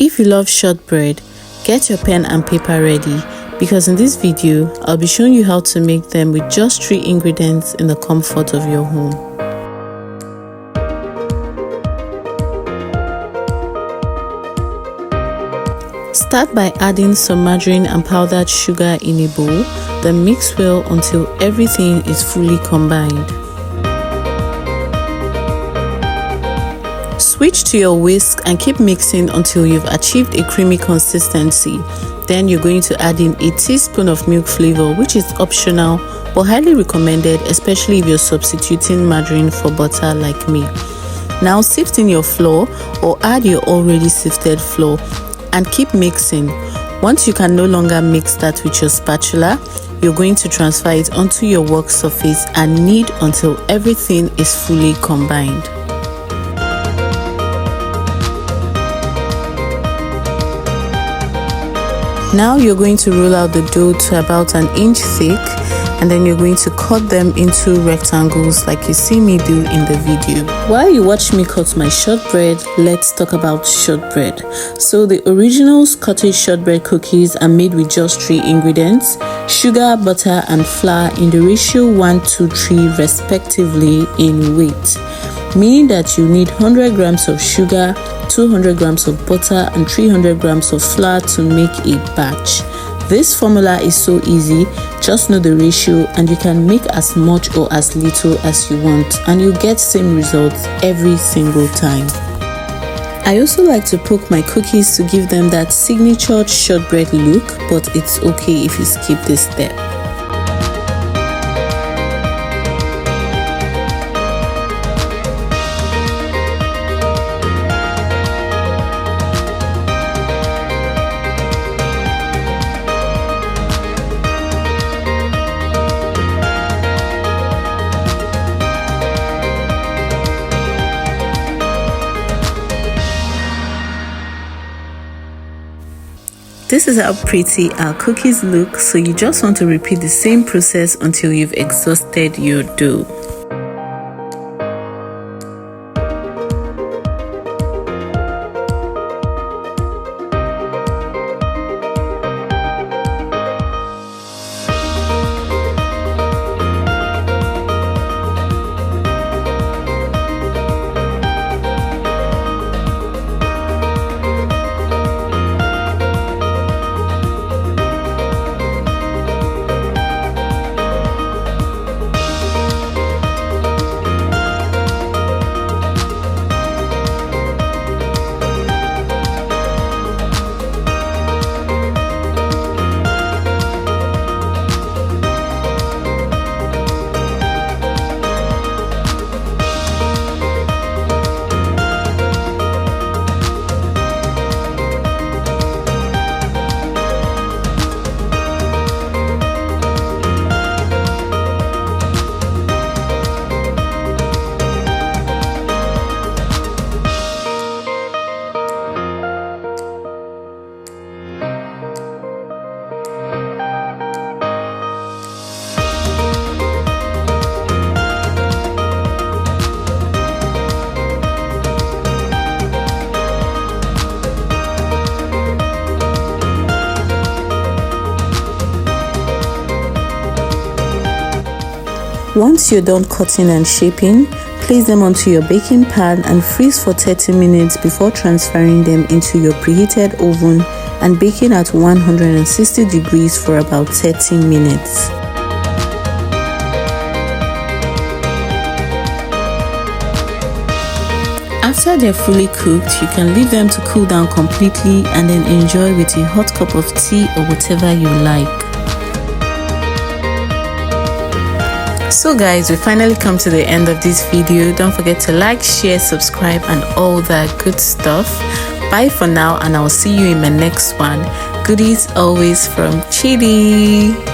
If you love shortbread, get your pen and paper ready, because in this video, I'll be showing you how to make them with just 3 ingredients in the comfort of your home. Start by adding some margarine and powdered sugar in a bowl, then mix well until everything is fully combined. Switch to your whisk and keep mixing until you've achieved a creamy consistency. Then you're going to add in a teaspoon of milk flavor, which is optional but highly recommended, especially if you're substituting margarine for butter like me. Now sift in your flour or add your already sifted flour and keep mixing. Once you can no longer mix that with your spatula, you're going to transfer it onto your work surface and knead until everything is fully combined. Now you're going to roll out the dough to about 1 inch thick, and then you're going to cut them into rectangles like you see me do in the video. While you watch me cut my shortbread, let's talk about shortbread. So the original Scottish shortbread cookies are made with just 3 ingredients: sugar, butter and flour in the ratio 1:3 respectively in weight, meaning that you need 100 grams of sugar, 200 grams of butter and 300 grams of flour to make a batch. This formula is so easy, just know the ratio and you can make as much or as little as you want, and you get same results every single time. I also like to poke my cookies to give them that signature shortbread look, but it's okay if you skip this step. This is how pretty our cookies look, so you just want to repeat the same process until you've exhausted your dough. Once you're done cutting and shaping, place them onto your baking pan and freeze for 30 minutes before transferring them into your preheated oven and baking at 160 degrees for about 30 minutes. After they're fully cooked, you can leave them to cool down completely and then enjoy with a hot cup of tea or whatever you like. So guys, we finally come to the end of this video. Don't forget to like, share, subscribe and all that good stuff. Bye for now, and I'll see you in my next one. Goodies always from Chidi.